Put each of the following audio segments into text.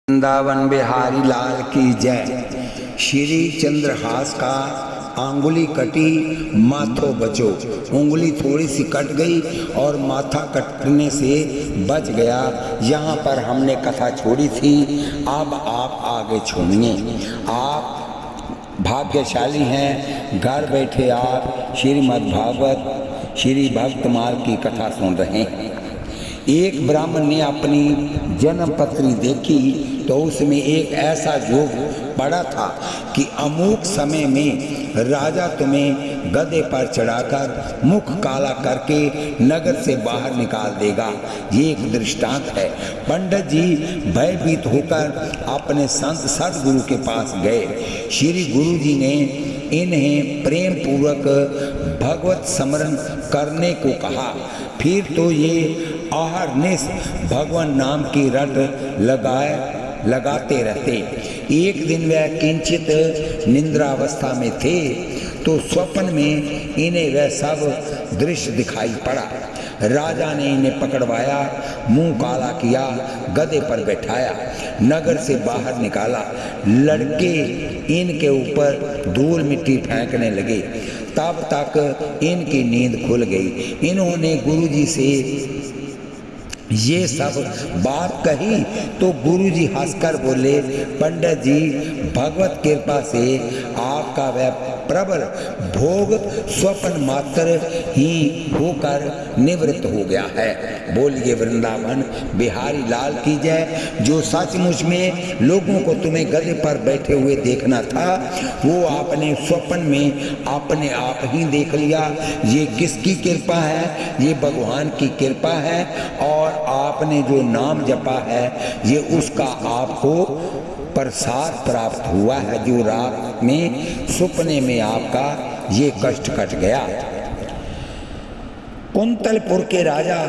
वृंदावन बिहारी लाल की जय। श्री चंद्रहास का आंगुली कटी माथो बचो। उंगली थोड़ी सी कट गई और माथा कटने से बच गया। यहाँ पर हमने कथा छोड़ी थी, अब आप आगे छोड़िए। आप भाग्यशाली हैं, घर बैठे आप श्रीमद् भागवत श्री भक्तमाल की कथा सुन रहे हैं। एक ब्राह्मण ने अपनी जन्म पत्री देखी तो उसमें एक ऐसा योग पड़ा था कि अमुक समय में राजा तुम्हें गधे पर चढ़ाकर मुख काला करके नगर से बाहर निकाल देगा। ये एक दृष्टांत है। पंडित जी भयभीत होकर अपने संत सदगुरु के पास गए। श्री गुरु जी ने इन्हें प्रेम पूर्वक भगवत स्मरण करने को कहा। फिर तो ये अहरनिश भगवान नाम की रट लगाते रहते। एक दिन वह किंचित निद्रावस्था में थे तो स्वप्न में इन्हें वह सब दृश्य दिखाई पड़ा। राजा ने इन्हें पकड़वाया, मुंह काला किया, गधे पर बैठाया, नगर से बाहर निकाला। लड़के इनके ऊपर धूल मिट्टी फेंकने लगे। तब तक इनकी नींद खुल गई। इन्होंने गुरुजी से ये सब बात कही तो गुरुजी हंसकर बोले, पंडित जी भगवत कृपा से आपका वह प्रबल भोग स्वप्न मात्र ही होकर निवृत्त हो गया है। बोलिए वृंदावन बिहारी लाल की जय। जो सचमुच में लोगों को तुम्हें गधे पर बैठे हुए देखना था, वो आपने स्वप्न में अपने आप ही देख लिया। ये किसकी कृपा है? ये भगवान की कृपा है। और आपने जो नाम जपा है, ये उसका आपको प्रसाद प्राप्त हुआ है, जो रात में सपने में आपका ये कष्ट कट गया। कुंतलपुर के राजा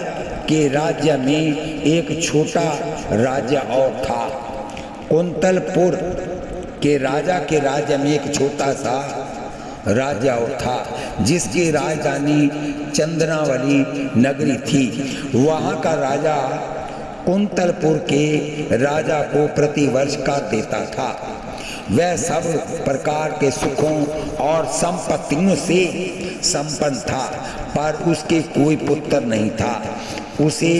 के राज्य में एक छोटा राज्य और था। कुंतलपुर के राजा के राज्य में एक छोटा सा राज्य और था, जिसकी राजधानी चंद्रावली नगरी थी। वहाँ का राजा कुंतलपुर के राजा को प्रतिवर्ष का देता था। वह सब प्रकार के सुखों और संपत्तियों से संपन्न था, पर उसके कोई पुत्र नहीं था। उसे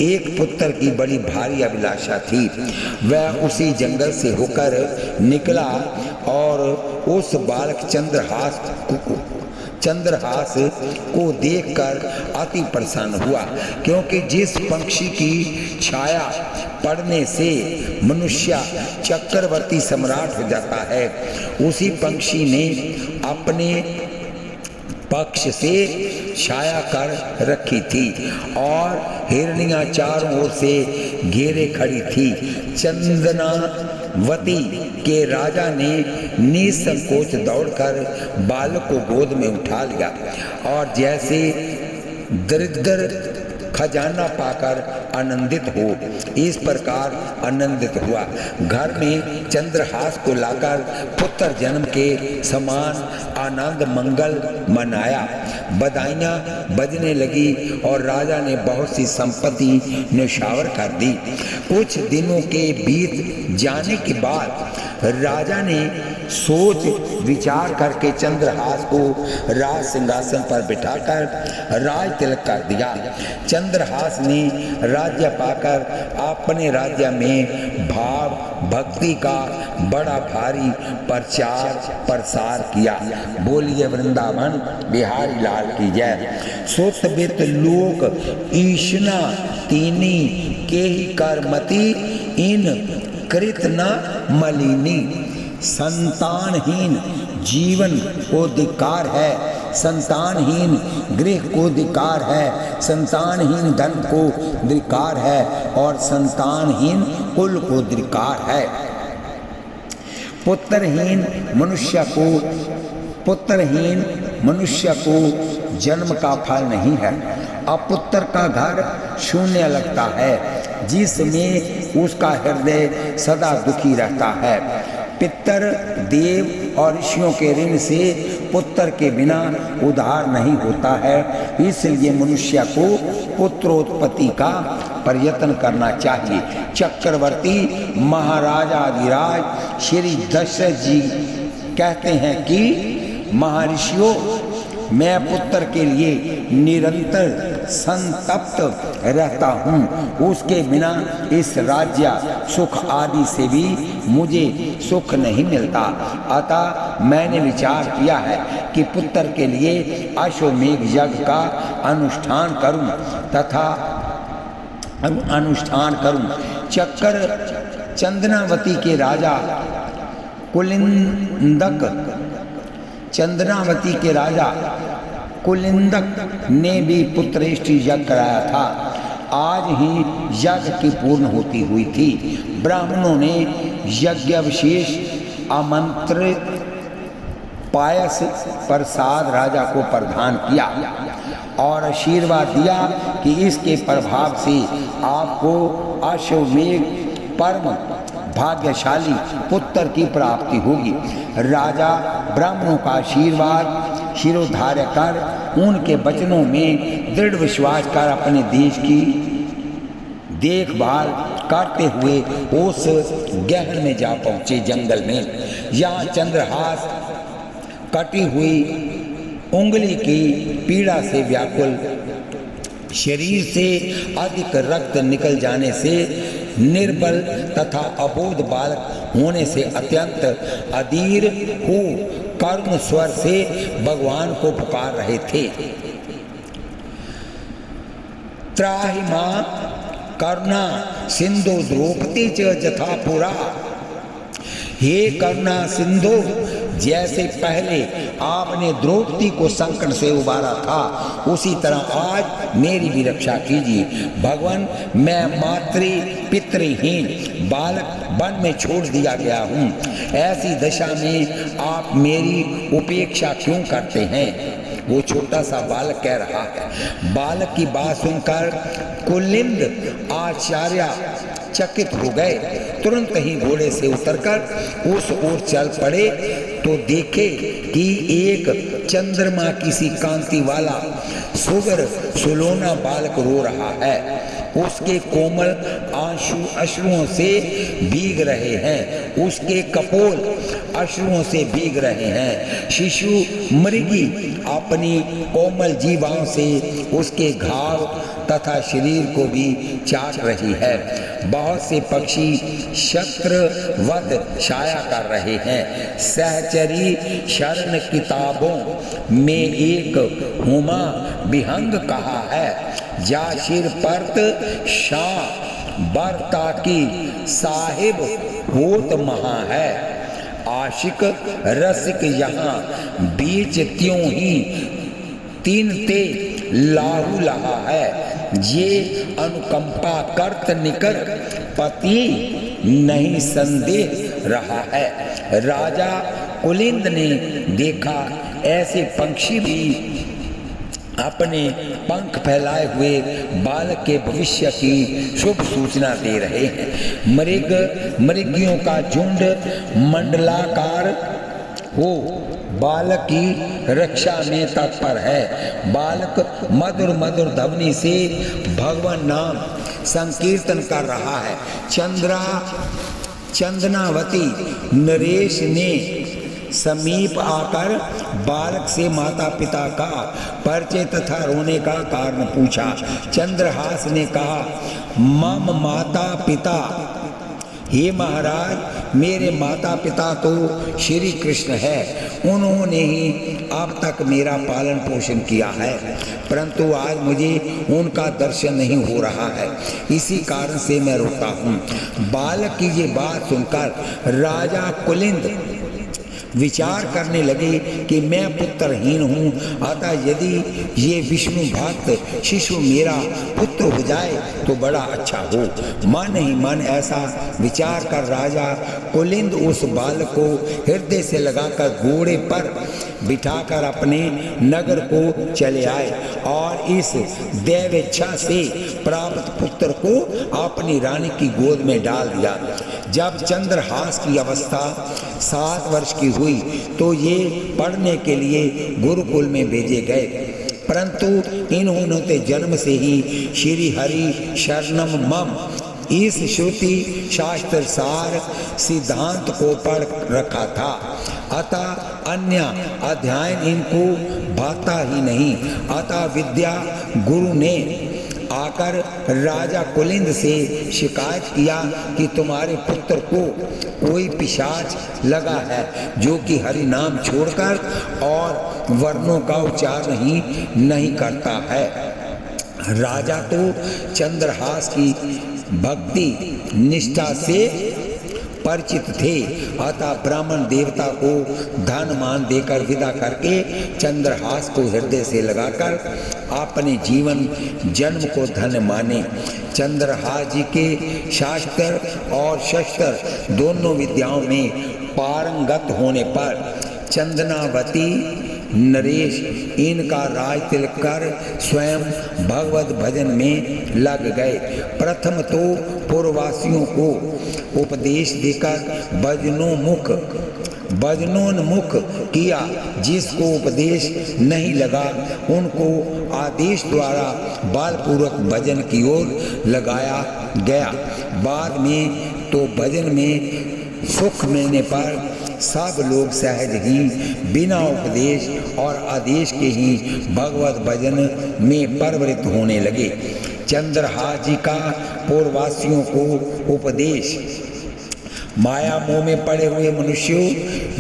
एक पुत्र की बड़ी भारी अभिलाषा थी। वह उसी जंगल से होकर निकला और उस बालक चंद्रहास को देखकर अति प्रसन्न हुआ, क्योंकि जिस पक्षी की छाया पड़ने से मनुष्य चक्रवर्ती सम्राट हो जाता है, उसी पक्षी ने अपने पक्ष से छाया कर रखी थी और हिरनियां चारों ओर से घेरे खड़ी थी। चंदनावती के राजा ने निसंकोच दौड़कर बालक को गोद में उठा लिया और जैसे दरिद्र खजाना पाकर आनंदित हो, इस प्रकार आनंदित हुआ। घर में चंद्रहास को लाकर पुत्र जन्म के समान आनंद मंगल मनाया। बधाइयाँ बजने लगी और राजा ने बहुत सी संपत्ति न्यौछावर कर दी। कुछ दिनों के बीत जाने के बाद राजा ने सोच विचार करके चंद्रहास को राज सिंहासन पर बिठाकर राज तिलक कर दिया। चंद्रहास ने राज्य पाकर अपने राज्य में भाव भक्ति का बड़ा भारी प्रचार प्रसार किया। बोलिए वृंदावन बिहारी लाल की जय। सोतबित लोक ईशना तीनी के ही करमति इन कृत न मलिनी। संतानहीन जीवन को धिक्कार है, संतानहीन गृह को धिक्कार है, संतानहीन धन को धिक्कार है और संतानहीन कुल को धिक्कार है। पुत्रहीन मनुष्य को जन्म का फल नहीं है। अपुत्र का घर शून्य लगता है, जिसमें उसका हृदय सदा दुखी रहता है। पितर देव और ऋषियों के ऋण से पुत्र के बिना उद्धार नहीं होता है। इसलिए मनुष्य को पुत्रोत्पत्ति का प्रयत्न करना चाहिए। चक्रवर्ती महाराजाधिराज श्री दशरथ जी कहते हैं कि महर्षियों, मैं पुत्र के लिए निरंतर संतप्त रहता हूँ। उसके बिना इस राज्य सुख आदि से भी मुझे सुख नहीं मिलता। अतः मैंने विचार किया है कि पुत्र के लिए अश्वमेघ यज्ञ का अनुष्ठान करूं। चंदनावती के राजा कुलिंदक ने भी पुत्रेष्टि यज्ञ कराया था। आज ही यज्ञ की पूर्ण होती हुई थी। ब्राह्मणों ने यज्ञावशेष आमंत्रित पायस प्रसाद राजा को प्रदान किया और आशीर्वाद दिया कि इसके प्रभाव से आपको अश्वमेघ परम भाग्यशाली पुत्र की प्राप्ति होगी। राजा ब्राह्मणों का आशीर्वाद शिरोधार्य कर उनके वचनों में दृढ़ विश्वास कर अपने देश की देखभाल करते हुए उस गहन में जा पहुँचे जंगल में। यहाँ चंद्रहास कटी हुई उंगली की पीड़ा से व्याकुल, शरीर से अधिक रक्त निकल जाने से निर्बल तथा अबोध बालक होने से अत्यंत अधीर हो कर्म स्वर से भगवान को पुकार रहे थे। त्राहि मां करुणा सिंधु द्रौपदी च जथा पुरा। हे करुणा सिंधु, जैसे पहले आपने द्रौपदी को संकट से उबारा था, उसी तरह आज मेरी भी रक्षा कीजिए। भगवान, मैं मातृ पितृहीन बालक वन में छोड़ दिया गया हूँ। ऐसी दशा में आप मेरी उपेक्षा क्यों करते हैं? वो छोटा सा बालक कह रहा है। बालक की बात सुनकर कुलिंद आचार्य चकित हो गए। तुरंत ही घोड़े से उतरकर उस ओर चल पड़े तो देखे कि एक चंद्रमा किसी कांति वाला सुगर सुलोना बालक रो रहा है। उसके कोमल अश्रुओं से भीग रहे हैं, उसके कपोल अश्रुओं से भीग रहे हैं। शिशु मृगी अपनी कोमल जीवाओं से उसके घाव तथा शरीर को भी चाट रही है। बहुत से पक्षी शत्रवत छाया कर रहे हैं। सहचरी शरण किताबों में एक हुमा विहंग कहा है, जा सिर परत शाह बरता की साहिब होत महा है। आशिक रसिक यहाँ बीच त्यों ही तीन ते लाहू लहा है। ये अनुकंपा करत निकर पति नहीं संदेह रहा है। राजा कुलिंद ने देखा ऐसे पंक्षी भी अपने पंख फैलाए हुए बालक के भविष्य की शुभ सूचना दे रहे हैं। मृगियों का झुंड मंडलाकार हो बालक की रक्षा में तत्पर है। बालक मधुर मधुर ध्वनि से भगवान नाम संकीर्तन कर रहा है। चंदनावती नरेश ने समीप आकर बालक से माता पिता का परिचय तथा रोने का कारण पूछा। चंद्रहास ने कहा, मम माता पिता, हे महाराज, मेरे माता पिता तो श्री कृष्ण है। उन्होंने ही अब तक मेरा पालन पोषण किया है, परंतु आज मुझे उनका दर्शन नहीं हो रहा है, इसी कारण से मैं रोता हूँ। बालक की ये बात सुनकर राजा कुलिंद विचार करने लगे कि मैं पुत्रहीन हूँ, अतः यदि ये विष्णु भक्त शिशु मेरा पुत्र हो जाए तो बड़ा अच्छा हो। मन ही मन ऐसा विचार कर राजा कुलिंद उस बालक को हृदय से लगाकर घोड़े पर बिठाकर अपने नगर को चले आए और इस दैवेच्छा से प्राप्त पुत्र को अपनी रानी की गोद में डाल दिया। जब चंद्रहास की अवस्था 7 वर्ष की हुई तो ये पढ़ने के लिए गुरुकुल में भेजे गए, परंतु इन्होंने तो जन्म से ही श्री हरि शरणम मम इस श्रुति शास्त्र सार सिद्धांत को पढ़ रखा था, अतः अन्य अध्ययन इनको भाता ही नहीं। अतः विद्या गुरु ने आकर राजा कुलिंद से शिकायत किया कि तुम्हारे पुत्र को कोई पिशाच लगा है जो कि हरि नाम छोड़कर और वर्णों का उच्चारण ही नहीं करता है। राजा तो चंद्रहास की भक्ति निष्ठा से परिचित थे, अतः ब्राह्मण देवता को धन मान देकर विदा करके चंद्रहास को हृदय से लगाकर अपने जीवन जन्म को धन्य माने। चंद्रहास जी के शास्त्र और शस्त्र दोनों विद्याओं में पारंगत होने पर चंदनावती नरेश इनका राज तिलक कर स्वयं भगवत भजन में लग गए। प्रथम तो पूर्ववासियों को उपदेश देकर भजनोन्मुख किया, जिसको उपदेश नहीं लगा उनको आदेश द्वारा बलपूर्वक भजन की ओर लगाया गया। बाद में तो भजन में सुख मिलने पर सब लोग सहज ही बिना उपदेश और आदेश के ही भगवत भजन में प्रवृत्त होने लगे। चंद्रहास जी का पूर्ववासियों को उपदेश, माया मोह में पड़े हुए मनुष्यों,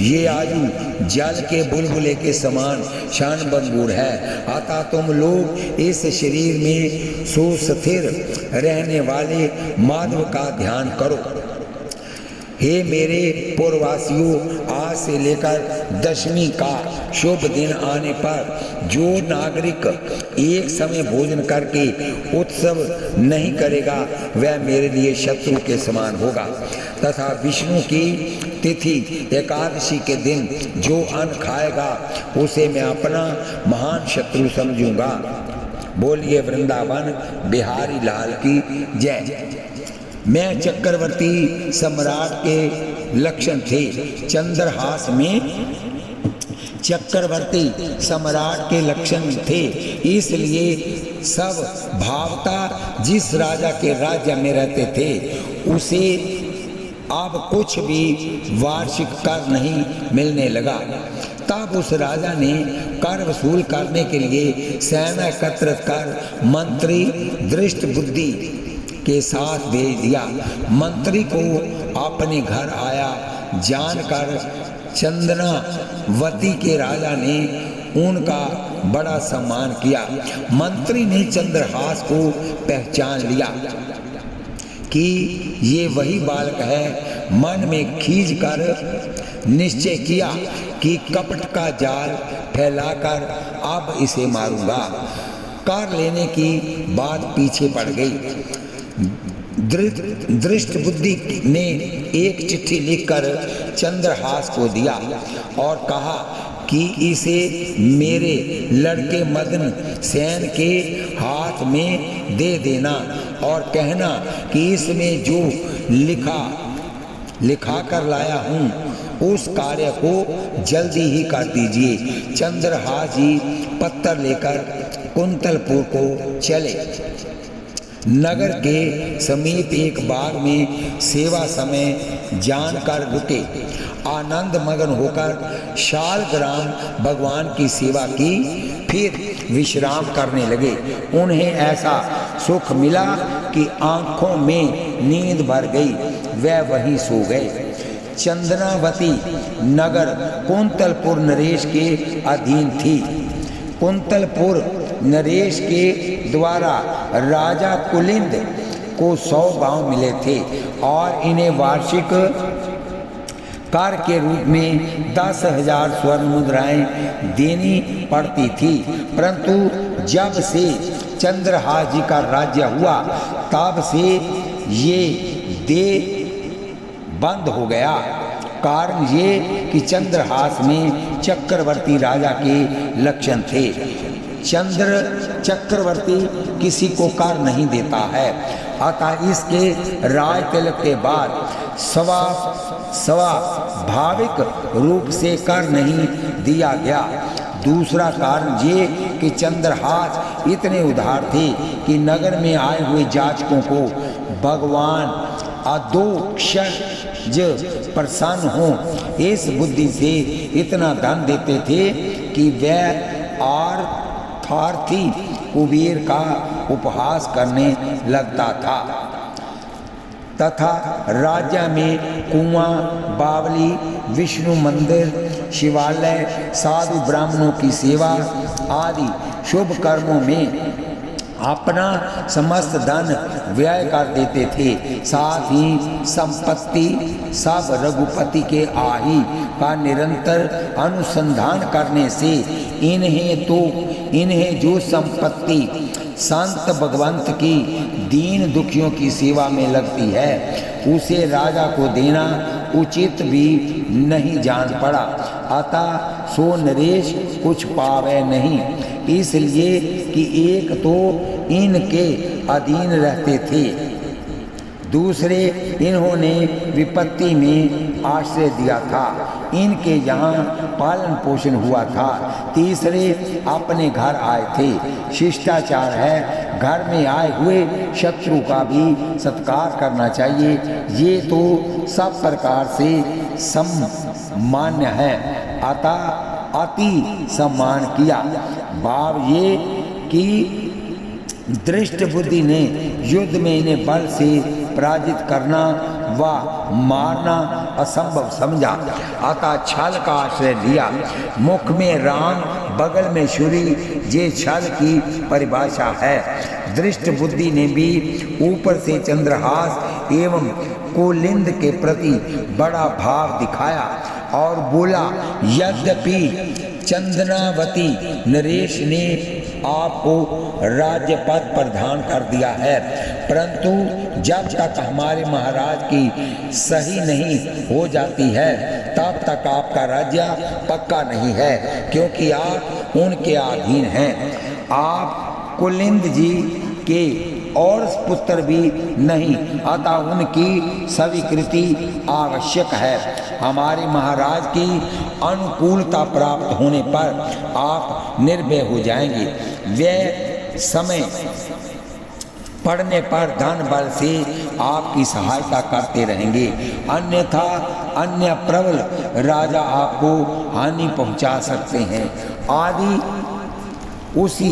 ये आयु जल के बुलबुले के समान क्षणभंगुर है, अतः तुम लोग इस शरीर में सुस्थिर रहने वाले माधव का ध्यान करो। हे मेरे पूर्ववासियों, आज से लेकर 10वीं का शुभ दिन आने पर जो नागरिक एक समय भोजन करके उत्सव नहीं करेगा वह मेरे लिए शत्रु के समान होगा, तथा विष्णु की तिथि एकादशी के दिन जो अन्न खाएगा उसे मैं अपना महान शत्रु समझूंगा। बोलिए वृंदावन बिहारी लाल की जय। मैं चक्रवर्ती सम्राट के लक्षण थे। चंद्रहास में चक्रवर्ती सम्राट के लक्षण थे, इसलिए सब भावता जिस राजा के राज्य में रहते थे उसे अब कुछ भी वार्षिक कर नहीं मिलने लगा। तब उस राजा ने कर वसूल करने के लिए सेना एकत्रित कर मंत्री दृष्ट बुद्धि के साथ भेज दिया। मंत्री को अपने घर आया जानकर चंदनावती के राजा ने उनका बड़ा सम्मान किया। मंत्री ने चंद्रहास को पहचान लिया कि ये वही बालक है। मन में खींच कर निश्चय किया कि कपट का जाल फैलाकर अब इसे मारूंगा। कर लेने की बात पीछे पड़ गई। दृष्ट बुद्धि ने एक चिट्ठी लिखकर चंद्रहास को दिया और कहा कि इसे मेरे लड़के मदन सेन के हाथ में दे देना और कहना कि इसमें जो लिखा कर लाया हूँ उस कार्य को जल्दी ही कर दीजिए। चंद्रहास जी पत्थर लेकर कुंतलपुर को चले। नगर के समीप एक बाग में सेवा समय जानकर रुके। आनंद मगन होकर शालग्राम भगवान की सेवा की, फिर विश्राम करने लगे। उन्हें ऐसा सुख मिला कि आंखों में नींद भर गई, वह वहीं सो गए। चंदनावती नगर कुंतलपुर नरेश के अधीन थी। कुंतलपुर नरेश के द्वारा राजा कुलिंद को 100 गांव मिले थे और इन्हें वार्षिक कर के रूप में 10,000 स्वर्ण मुद्राएं देनी पड़ती थी। परंतु जब से चंद्रहास जी का राज्य हुआ तब से ये दे बंद हो गया। कारण ये कि चंद्रहास में चक्रवर्ती राजा के लक्षण थे। चक्रवर्ती किसी को कर नहीं देता है, अतः इसके राज तिलक के बाद स्वाभाविक रूप से कर नहीं दिया गया। दूसरा कारण ये कि चंद्रहास इतने उदार थे कि नगर में आए हुए जाचकों को भगवान अधोक्षज प्रसन्न हो इस बुद्धि से इतना धन देते थे कि वह अर्थार्थी कुबेर का उपहास करने लगता था तथा राज्य में कुआं, बावली, विष्णु मंदिर, शिवालय, साधु ब्राह्मणों की सेवा आदि शुभ कर्मों में अपना समस्त धन व्यय कर देते थे। साथ ही संपत्ति सब रघुपति के आही का निरंतर अनुसंधान करने से इन्हें जो संपत्ति संत भगवंत की दीन दुखियों की सेवा में लगती है उसे राजा को देना उचित भी नहीं जान पड़ा। अतः सो नरेश कुछ पावे नहीं, इसलिए कि एक तो इनके अधीन रहते थे, दूसरे इन्होंने विपत्ति में आश्रय दिया था, इनके यहाँ पालन पोषण हुआ था, तीसरे अपने घर आए थे। शिष्टाचार है घर में आए हुए शत्रु का भी सत्कार करना चाहिए, ये तो सब प्रकार से सम्मान्य है। अतः अति सम्मान किया। भाव ये कि दृष्ट बुद्धि ने युद्ध में इन्हें बल से पराजित करना व मारना असंभव समझा, अतः छल का आश्रय लिया। मुख में राम, बगल में छुरी, ये छल की परिभाषा है। दृष्ट बुद्धि ने भी ऊपर से चंद्रहास एवं कुलिंद के प्रति बड़ा भाव दिखाया और बोला, यद्यपि चंदनावती नरेश ने आपको राज्य पद प्रदान कर दिया है, परंतु जब तक हमारे महाराज की सही नहीं हो जाती है तब तक आपका राज्य पक्का नहीं है, क्योंकि आप उनके अधीन हैं। आप कुलिंद जी के और पुत्र भी नहीं, अतः उनकी स्वीकृति आवश्यक है। हमारे महाराज की अनुकूलता प्राप्त होने पर आप निर्भय हो जाएंगे। वे समय पड़ने पर धन बल से आपकी सहायता करते रहेंगे, अन्यथा अन्य प्रबल राजा आपको हानि पहुंचा सकते हैं। आदि उसी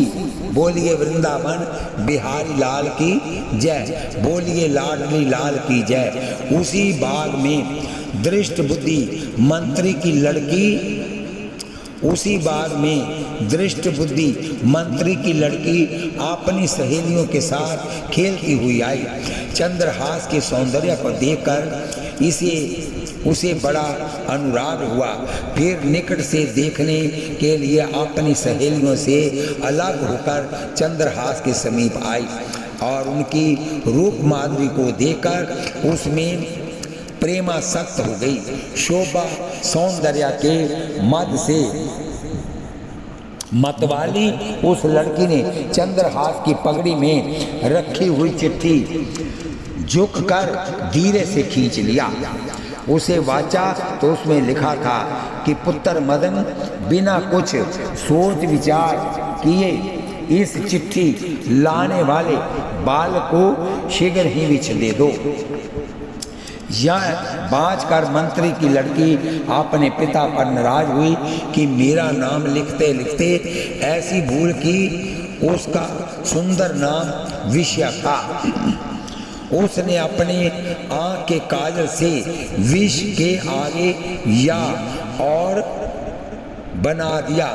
बोलिए वृंदावन बिहारी लाल की जय, बोलिए लाडली लाल की जय। उसी बाग में दृष्ट बुद्धि मंत्री की लड़की अपनी सहेलियों के साथ खेलती हुई आई। चंद्रहास के सौंदर्य को देखकर उसे बड़ा अनुराग हुआ। फिर निकट से देखने के लिए अपनी सहेलियों से अलग होकर चंद्रहास के समीप आई और उनकी रूप माधुरी को देखकर उसमें प्रेमासक्त हो गई। शोभा सौंदर्य के मद से मतवाली उस लड़की ने चंद्रहास की पगड़ी में रखी हुई चिट्ठी झुककर धीरे से खींच लिया। उसे वाचा तो उसमें लिखा था कि पुत्र मदन, बिना कुछ सोच विचार किए इस चिट्ठी लाने वाले बाल को शीघ्र ही विच दे दो। यह बाँचकर मंत्री की लड़की अपने पिता पर नाराज हुई कि मेरा नाम लिखते लिखते ऐसी भूल की। उसका सुंदर नाम विषय था। उसने अपने आँख के काजल से विष के आगे या और बना दिया।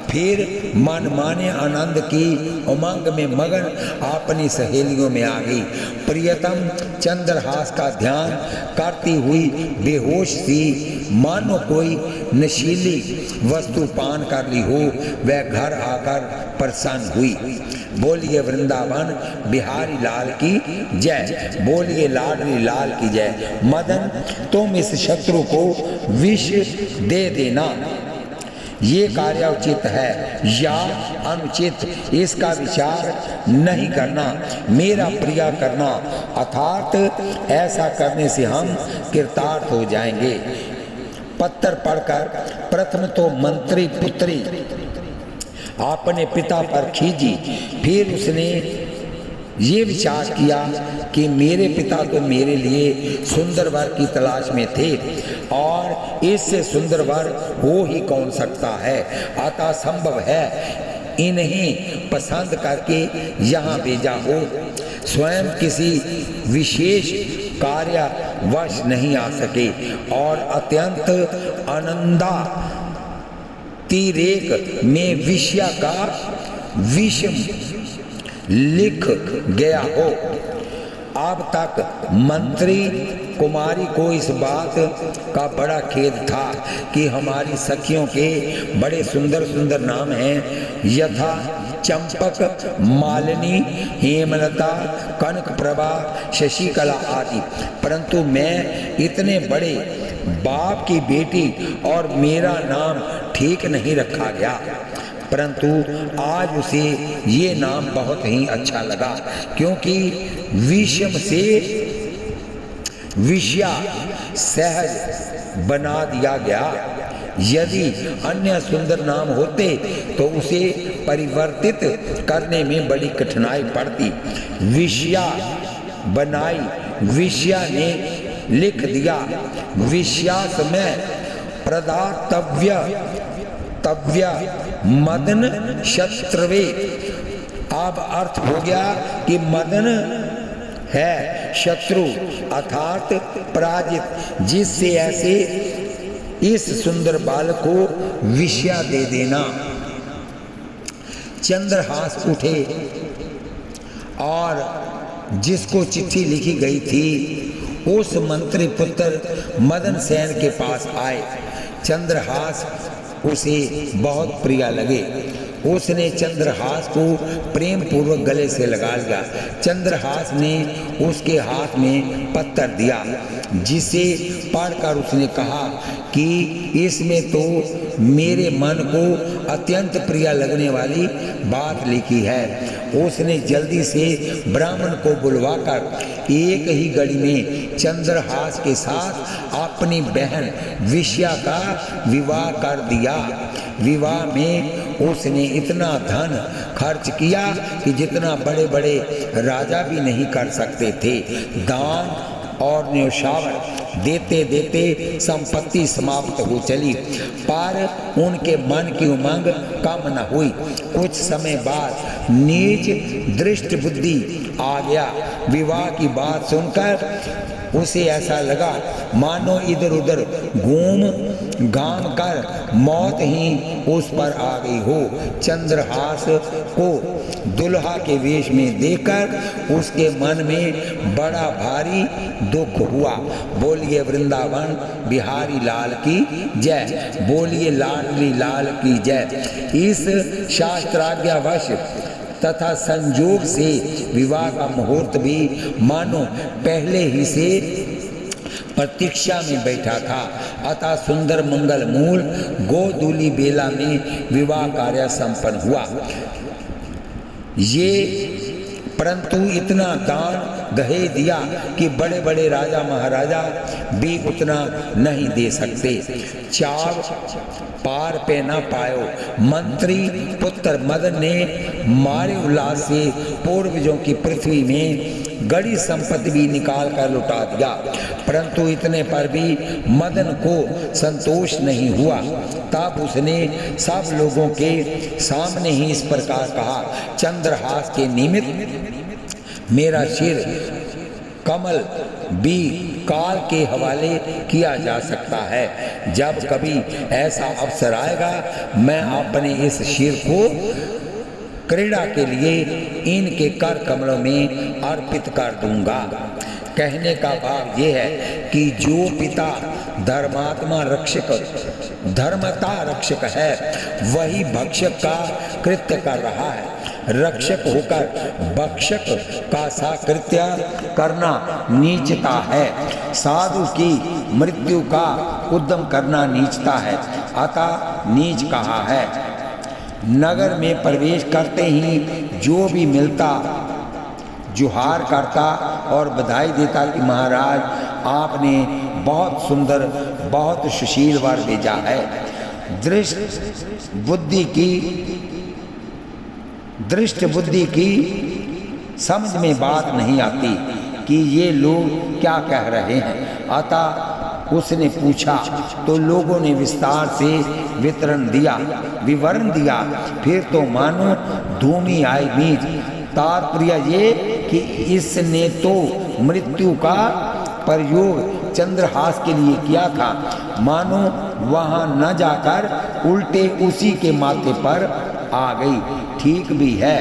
फिर मनमाने आनंद की उमंग में मगन अपनी सहेलियों में आ गई। प्रियतम चंद्रहास का ध्यान करती हुई बेहोश सी मानो कोई नशीली वस्तु पान कर ली हो, वह घर आकर प्रसन्न हुई। बोलिए वृंदावन बिहारी लाल की जय, बोलिए लाडली लाल की जय। मदन, तुम इस शत्रु को विष दे देना, ये कार्य उचित है या अनुचित, इसका विचार नहीं करना, मेरा प्रिय करना, अर्थात ऐसा करने से हम कृतार्थ हो जाएंगे। पत्र पढ़कर प्रथम तो मंत्री पुत्री अपने पिता पर खींची, फिर उसने ये विचार किया कि मेरे पिता तो मेरे लिए सुंदर वर की तलाश में थे और इससे सुंदर वर हो ही कौन सकता है, अतः संभव है इन्हें पसंद करके यहाँ भेजा हो। स्वयं किसी विशेष कार्यवश नहीं आ सके और अत्यंत आनंदा तिरेक में विषया का विषम लिख गया हो। अब तक मंत्री कुमारी को इस बात का बड़ा खेद था कि हमारी सखियों के बड़े सुंदर सुंदर नाम हैं, यथा चंपक, मालिनी, हेमलता, कनक प्रभा, शशिकला आदि, परंतु मैं इतने बड़े बाप की बेटी और मेरा नाम ठीक नहीं रखा गया। परंतु आज उसे ये नाम बहुत ही अच्छा लगा, क्योंकि विषम से विषया सहज बना दिया गया। यदि अन्य सुंदर नाम होते तो उसे परिवर्तित करने में बड़ी कठिनाई पड़ती। विषया बनाई, विषया ने लिख दिया, विषयास में प्रदातव्य तव्य मदन शत्रवे। अब अर्थ हो गया कि मदन है शत्रु अर्थात पराजित, जिससे ऐसे इस सुंदर बालक को विषया दे देना। चंद्रहास उठे और जिसको चिट्ठी लिखी गई थी उस मंत्री पुत्र मदन सेन के पास आए। चंद्रहास उसे बहुत प्रिय लगे। उसने चंद्रहास को प्रेम पूर्वक गले से लगा लिया। चंद्रहास ने उसके हाथ में पत्र दिया, जिसे पढ़कर उसने कहा कि इसमें तो मेरे मन को अत्यंत प्रिय लगने वाली बात लिखी है। उसने जल्दी से ब्राह्मण को बुलवाकर एक ही घड़ी में चंद्रहास के साथ अपनी बहन विषया का विवाह कर दिया। विवाह में उसने इतना धन खर्च किया कि जितना बड़े बड़े राजा भी नहीं कर सकते थे। दान और न्यौछावर देते देते संपत्ति समाप्त हो चली, पर उनके मन की उमंग कम न हुई। कुछ समय बाद नीच दृष्ट बुद्धि आ गया। विवाह की बात सुनकर उसे ऐसा लगा मानो इधर उधर घूम घाम कर मौत ही उस पर आ गई हो। चंद्रहास को दुल्हा के वेश में देखकर उसके मन में बड़ा भारी दुख हुआ। बोलिए वृंदावन बिहारी लाल की जय, बोलिए लाडली लाल की जय। इस शास्त्राज्ञावश तथा संजोग से विवाह का मुहूर्त भी मानो पहले ही से प्रतीक्षा में बैठा था। अतः सुंदर मंगल मूल गोधूली बेला में विवाह कार्य संपन्न हुआ। ये परंतु इतना दान दहेज दिया कि बड़े बड़े राजा महाराजा भी उतना नहीं दे सकते। चाव पार पे न पायो। मंत्री पुत्र मदन ने मारे उल्लास से पूर्वजों की पृथ्वी में गड़ी संपत्ति भी निकाल कर लुटा दिया, परंतु इतने पर भी मदन को संतोष नहीं हुआ। तब उसने सब लोगों के सामने ही इस प्रकार कहा, चंद्रहास के निमित्त मेरा सिर कमल भी काल के हवाले किया जा सकता है। जब कभी ऐसा अवसर आएगा मैं अपने इस सिर को क्रीड़ा के लिए इनके कर कमलों में अर्पित कर दूंगा। कहने का भाव ये है कि जो पिता धर्मात्मा रक्षक धर्मता रक्षक है वही भक्षक का कृत्य कर रहा है। रक्षक होकर भक्षक का साकृत्य करना नीचता है। साधु की मृत्यु का उद्यम करना नीचता है, अतः नीच कहा है। नगर में प्रवेश करते ही जो भी मिलता जुहार करता और बधाई देता कि महाराज आपने बहुत सुंदर, बहुत सुशील वर भेजा है। दृष्ट बुद्धि की समझ में बात नहीं आती कि ये लोग क्या कह रहे हैं। अतः उसने पूछा तो लोगों ने विस्तार से विवरण दिया। फिर तो मानो धूमी आई बीज। तात्पर्य ये कि इसने तो मृत्यु का प्रयोग चंद्रहास के लिए किया था, मानो वहां न जाकर उल्टे उसी के माथे पर आ गई। ठीक भी है।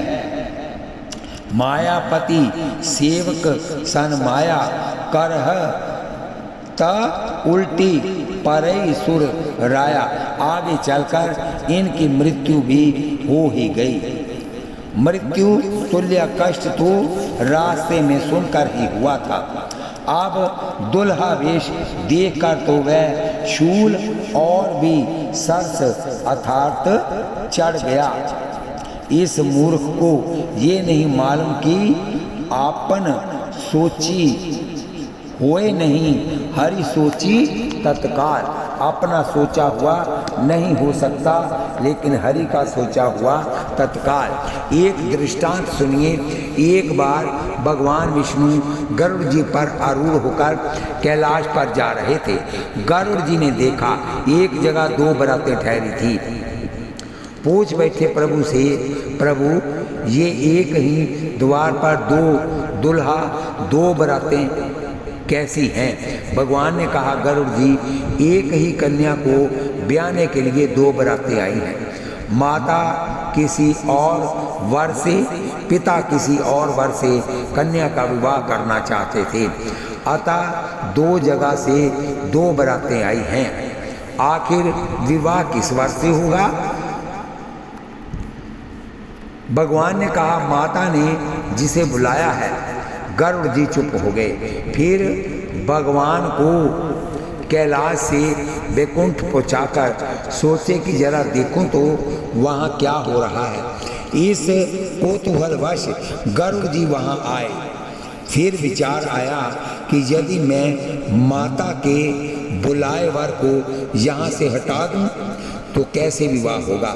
मायापति सेवक सन माया करह त उल्टी परई सुर राया। आगे चलकर इनकी मृत्यु भी हो ही गई। मृत्यु तुल्य कष्ट तो रास्ते में सुनकर ही हुआ था। अब दुल्हा वेश देखकर तो वह शूल और भी सरस अर्थात चढ़ गया। इस मूर्ख को ये नहीं मालूम कि आपन सोची होए नहीं, हरि सोची तत्काल। अपना सोचा हुआ नहीं हो सकता, लेकिन हरि का सोचा हुआ तत्काल। एक दृष्टांत सुनिए। एक बार भगवान विष्णु गरुड़ जी पर आरूढ़ होकर कैलाश पर जा रहे थे। गरुड़ जी ने देखा एक जगह 2 बरातें ठहरी थी। पूछ बैठे प्रभु से, प्रभु ये एक ही द्वार पर 2 दुल्हा 2 बरातें कैसी हैं? भगवान ने कहा, गरुड़ जी एक ही कन्या को ब्याहने के लिए 2 बरातें आई हैं। माता किसी और वर से, पिता किसी और वर से कन्या का विवाह करना चाहते थे, अतः 2 जगह से 2 बरातें आई हैं। आखिर विवाह किस वर से होगा? भगवान ने कहा, माता ने जिसे बुलाया है। गरुड़ जी चुप हो गए। फिर भगवान को कैलाश से वैकुंठ पहुंचाकर सोचे कि जरा देखूं तो वहाँ क्या हो रहा है। इस कौतूहलवश गरुड़ जी वहाँ आए। फिर विचार आया कि यदि मैं माता के बुलाए वर को यहाँ से हटा दूं तो कैसे विवाह होगा।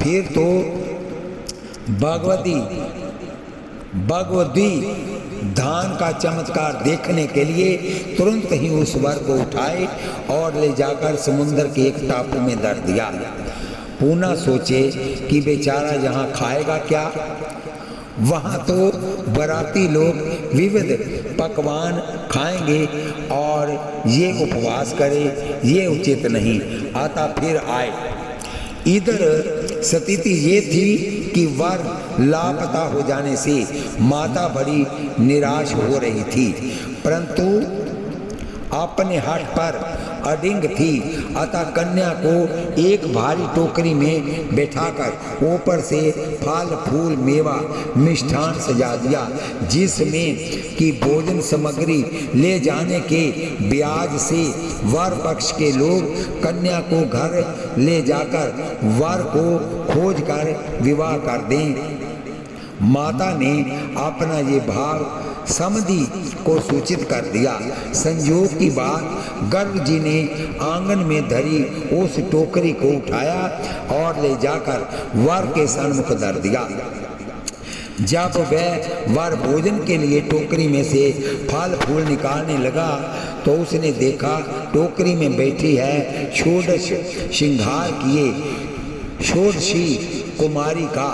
फिर तो भगवती धान का चमत्कार देखने के लिए तुरंत ही उस वर को उठाए और ले जाकर समुद्र के एक टापू में धर दिया। पूना सोचे कि बेचारा यहाँ खाएगा क्या। वहाँ तो बराती लोग विविध पकवान खाएंगे और ये उपवास करे, ये उचित नहीं। आता फिर आए। इधर स्थिति ये थी कि वर लापता हो जाने से माता बड़ी निराश हो रही थी, परंतु अपने हठ पर अडिंग थी। अतः कन्या को एक भारी टोकरी में बैठाकर ऊपर से फल फूल मेवा मिष्ठान सजा दिया, जिसमें कि भोजन सामग्री ले जाने के ब्याज से वर पक्ष के लोग कन्या को घर ले जाकर वर को खोज कर विवाह कर दें। माता ने अपना ये भाव समधि को सूचित कर दिया। संयोग की बात, गरुड़ जी ने आंगन में धरी उस टोकरी को उठाया और ले जाकर वर के सन्मुख धर दिया। जब वह वर भोजन के लिए टोकरी में से फल फूल निकालने लगा तो उसने देखा टोकरी में बैठी है षोडश श्रृंगार किए षोडशी कुमारी का।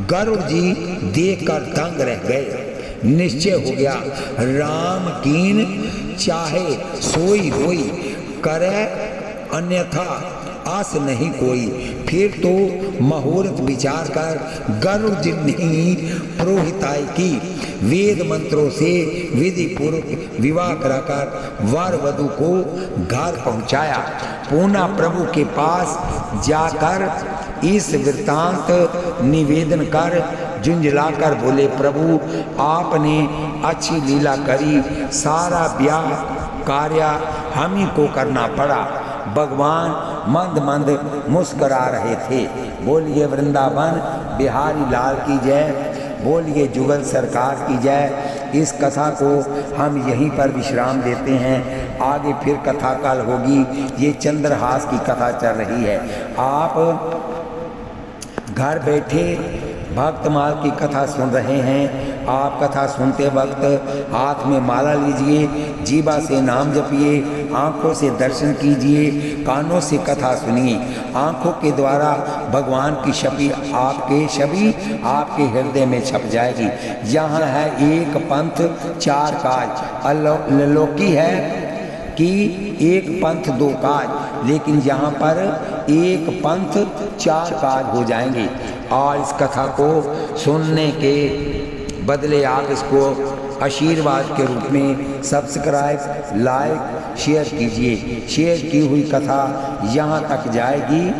गरुड़ जी देखकर दंग रह गए। निश्चय हो गया, राम कीन चाहे सोई होई, करे अन्यथा आस नहीं कोई। फिर तो मुहूर्त विचार कर गरुड़ जी ने पुरोहिताई की, वेद मंत्रों से विधि पूर्वक विवाह कराकर वर वधू को घर पहुंचाया। पूना प्रभु के पास जाकर इस वृत्तांत निवेदन कर झुंझला कर बोले, प्रभु आपने अच्छी लीला करी, सारा ब्याह कार्य हम ही को करना पड़ा। भगवान मंद मंद मुस्करा रहे थे। बोलिए वृंदावन बिहारी लाल की जय, बोलिए जुगल सरकार की जय। इस कथा को हम यहीं पर विश्राम देते हैं, आगे फिर कथा कल होगी। ये चंद्रहास की कथा चल रही है। आप घर बैठे भक्तमाल की कथा सुन रहे हैं। आप कथा सुनते वक्त हाथ में माला लीजिए, जीवा से नाम जपिए, आँखों से दर्शन कीजिए, कानों से कथा सुनिए। आँखों के द्वारा भगवान की छवि आपके हृदय में छप जाएगी। यहाँ है एक पंथ चार काज। अलौकी है कि एक पंथ दो काज, लेकिन यहाँ पर एक पंथ चार काज हो जाएंगे। और इस कथा को सुनने के बदले आप इसको आशीर्वाद के रूप में सब्सक्राइब, लाइक, शेयर कीजिए। शेयर की हुई कथा यहाँ तक जाएगी,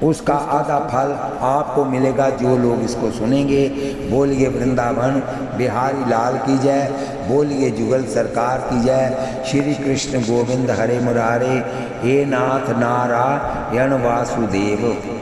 उसका आधा फल आपको मिलेगा जो लोग इसको सुनेंगे। बोलिए वृंदावन बिहारी लाल की जय, बोलिए जुगल सरकार की जय। श्री कृष्ण गोविंद हरे मुरारे, हे नाथ नारायण वासुदेव।